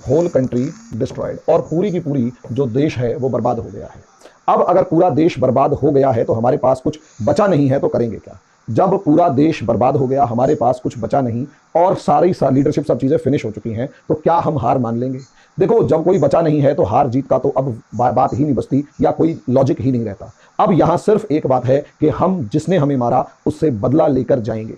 Whole country destroyed, और पूरी की पूरी जो देश है वो बर्बाद हो गया है। अब अगर पूरा देश बर्बाद हो गया है तो हमारे पास कुछ बचा नहीं है तो करेंगे क्या? जब पूरा देश बर्बाद हो गया, हमारे पास कुछ बचा नहीं और सारी लीडरशिप सब चीज़ें फिनिश हो चुकी हैं, तो क्या हम हार मान लेंगे? देखो, जब कोई बचा नहीं है तो हार जीत का तो अब बात ही नहीं बचती, या कोई लॉजिक ही नहीं रहता। अब यहां सिर्फ एक बात है कि हम जिसने हमें मारा उससे बदला लेकर जाएंगे।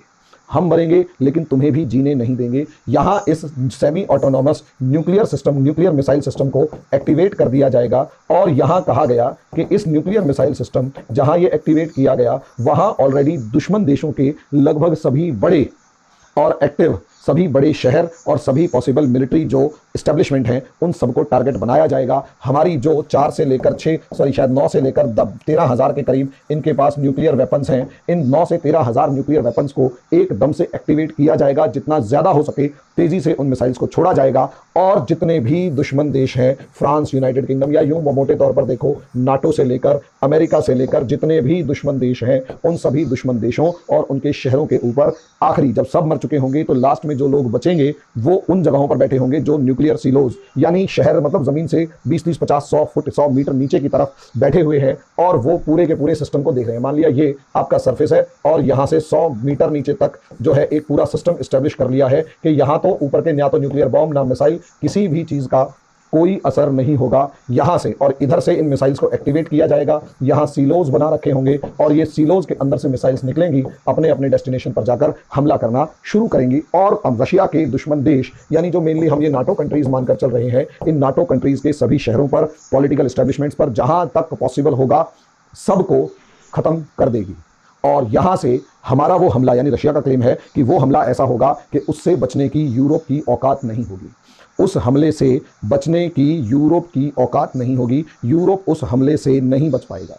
हम मरेंगे लेकिन तुम्हें भी जीने नहीं देंगे। यहां इस semi autonomous nuclear system, nuclear missile system को एक्टिवेट कर दिया जाएगा। और यहां कहा गया कि इस न्यूक्लियर मिसाइल सिस्टम जहां ये एक्टिवेट किया गया, वहां ऑलरेडी दुश्मन देशों के लगभग सभी बड़े और एक्टिव सभी बड़े शहर और सभी पॉसिबल मिलिट्री जो इस्टेब्लिशमेंट हैं उन सबको टारगेट बनाया जाएगा। हमारी जो 4 से लेकर 6 सॉरी शायद 9 से लेकर 13,000 के करीब इनके पास न्यूक्लियर वेपन्स हैं, इन 9 से 13,000 न्यूक्लियर वेपन्स को एकदम से एक्टिवेट किया जाएगा। जितना ज़्यादा हो सके तेज़ी से उन मिसाइल्स को छोड़ा जाएगा। और जितने भी दुश्मन देश हैं, फ्रांस, यूनाइटेड किंगडम, या यूं मोटे तौर पर देखो नाटो से लेकर अमेरिका से लेकर जितने भी दुश्मन देश हैं, उन सभी दुश्मन देशों और उनके शहरों के ऊपर आखिरी जब सब मर चुके होंगे तो लास्ट में जो लोग बचेंगे वो उन जगहों पर बैठे होंगे जो न्यूक्लियर सिलोज, यानी शहर मतलब जमीन से 20, 30, 50, 100 फुट 100 मीटर नीचे की तरफ बैठे हुए हैं और वो पूरे के पूरे सिस्टम को देख रहे हैं। मान लिया ये आपका सरफेस है और यहाँ से 100 मीटर नीचे तक जो है एक पूरा सिस्टम इस्टेब्लिश कर लिया है कि यहाँ तो ऊपर के ना तो न्यूक्लियर बॉम्ब ना मिसाइल, किसी भी चीज़ का कोई असर नहीं होगा यहाँ से। और इधर से इन मिसाइल्स को एक्टिवेट किया जाएगा। यहाँ सीलोज बना रखे होंगे और ये सीलोज के अंदर से मिसाइल्स निकलेंगी, अपने अपने डेस्टिनेशन पर जाकर हमला करना शुरू करेंगी। और अब रशिया के दुश्मन देश, यानी जो मेनली हम ये नाटो कंट्रीज मानकर चल रहे हैं, इन नाटो कंट्रीज के सभी शहरों पर, पॉलिटिकल एस्टेब्लिशमेंट्स पर जहां तक पॉसिबल होगा सबको खत्म कर देगी। और यहाँ से हमारा वो हमला, यानी रशिया का क्लेम है कि वो हमला ऐसा होगा कि उससे बचने की यूरोप की औकात नहीं होगी। उस हमले से बचने की यूरोप की औकात नहीं होगी। यूरोप उस हमले से नहीं बच पाएगा।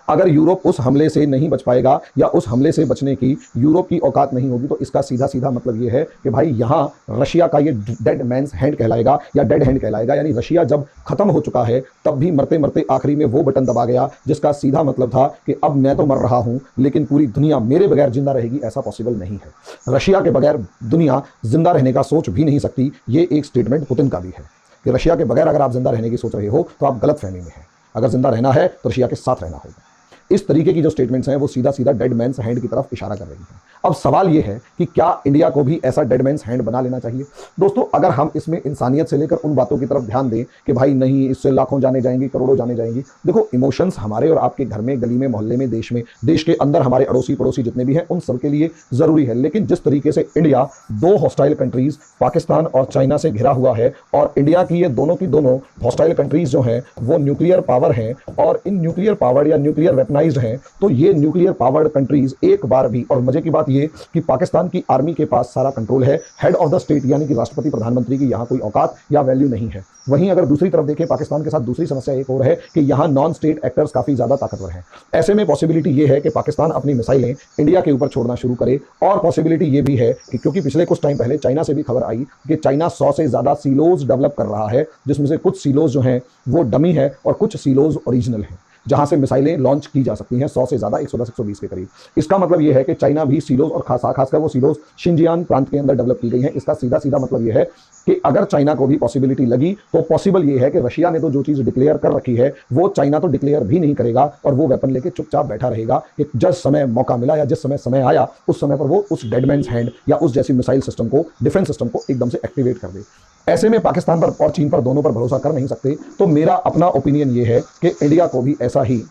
अगर यूरोप उस हमले से नहीं बच पाएगा या उस हमले से बचने की यूरोप की औकात नहीं होगी तो इसका सीधा सीधा मतलब ये है कि भाई यहाँ रशिया का ये डेड मैंस हैंड कहलाएगा या डेड हैंड कहलाएगा। यानी रशिया जब खत्म हो चुका है तब भी मरते मरते आखिरी में वो बटन दबा गया जिसका सीधा मतलब था कि अब मैं तो मर रहा हूँ लेकिन पूरी दुनिया मेरे बगैर जिंदा रहेगी, ऐसा पॉसिबल नहीं है। रशिया के बगैर दुनिया जिंदा रहने का सोच भी नहीं सकती। ये एक स्टेटमेंट पुतिन का भी है कि रशिया के बगैर अगर आप जिंदा रहने की सोच रहे हो तो आप गलत फहमी में हैं। अगर जिंदा रहना है तो रशिया के साथ रहना होगा। इस तरीके की जो स्टेटमेंट्स हैं वो सीधा सीधा डेड मैंस हैंड की तरफ इशारा कर रही हैं। अब सवाल ये है कि क्या इंडिया को भी ऐसा डेड मैंस हैंड बना लेना चाहिए? दोस्तों, अगर हम इसमें इंसानियत से लेकर उन बातों की तरफ ध्यान दें कि भाई नहीं, इससे लाखों जाने जाएंगी, करोड़ों जाने जाएंगी। देखो, इमोशंस हमारे और आपके घर में, गली में, मोहल्ले में, देश के अंदर हमारे अड़ोसी पड़ोसी जितने भी हैं उन सब के लिए ज़रूरी है। लेकिन जिस तरीके से इंडिया 2 हॉस्टाइल कंट्रीज़ पाकिस्तान और चाइना से घिरा हुआ है और इंडिया की ये दोनों की दोनों हॉस्टाइल कंट्रीज़ जो हैं वो न्यूक्लियर पावर हैं और इन न्यूक्लियर पावर्ड या न्यूक्लियर वेपनाइज्ड हैं, तो ये न्यूक्लियर पावर्ड कंट्रीज़ एक बार भी, और मजे की बात ये कि पाकिस्तान की आर्मी के पास सारा कंट्रोल है, हेड ऑफ द स्टेट यानी कि राष्ट्रपति प्रधानमंत्री की यहाँ कोई औकात या वैल्यू नहीं है। वहीं अगर दूसरी तरफ देखें, पाकिस्तान के साथ दूसरी समस्या एक और है कि यहाँ नॉन स्टेट एक्टर्स काफ़ी ज़्यादा ताकतवर हैं। ऐसे में पॉसिबिलिटी ये है कि पाकिस्तान अपनी मिसाइलें इंडिया के ऊपर छोड़ना शुरू करे। और पॉसिबिलिटी ये भी है कि क्योंकि पिछले कुछ टाइम पहले चाइना से भी खबर आई कि चाइना 100 से ज़्यादा सीलोज डेवलप कर रहा है, जिसमें से कुछ सीलोज जो हैं वो डमी है और कुछ सीलोज ओरिजिनल हैं, जहां से मिसाइलें लॉन्च की जा सकती हैं 100 से ज़्यादा, 110-120 के करीब। इसका मतलब यह है कि चाइना भी सीलोज, और खासकर वो सीलोज शिनजियांग प्रांत के अंदर डेवलप की गई हैं। इसका सीधा सीधा मतलब यह है कि अगर चाइना को भी पॉसिबिलिटी लगी तो पॉसिबल ये है कि रशिया ने तो जो चीज़ डिक्लेयर कर रखी है वो चाइना तो डिक्लेयर भी नहीं करेगा और वो वेपन लेके चुपचाप बैठा रहेगा कि जिस समय मौका मिला या जिस समय आया उस समय पर वो उस डेडमैन्स हैंड या उस जैसी मिसाइल सिस्टम को, डिफेंस सिस्टम को एकदम से एक्टिवेट कर दे। ऐसे में पाकिस्तान पर और चीन पर, दोनों पर भरोसा कर नहीं सकते। तो मेरा अपना ओपिनियन ये है कि इंडिया को भी ऐसा ही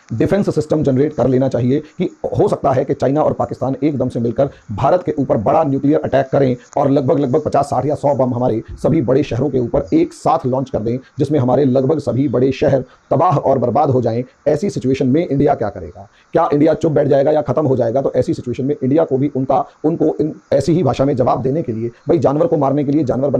डिफेंस सिस्टम जनरेट कर लेना चाहिए कि हो सकता है कि चाइना और पाकिस्तान एकदम से मिलकर भारत के ऊपर बड़ा न्यूक्लियर अटैक करें और लगभग 50, 60 या 100 बम हमारे सभी बड़े शहरों के ऊपर एक साथ लॉन्च कर दें, जिसमें हमारे लगभग सभी बड़े शहर तबाह और बर्बाद हो जाएं। ऐसी सिचुएशन में इंडिया क्या करेगा? क्या इंडिया चुप बैठ जाएगा या खत्म हो जाएगा? तो ऐसी सिचुएशन में इंडिया को भी उनको ऐसी ही भाषा में जवाब देने के लिए, भाई जानवर को मारने के लिए जानवर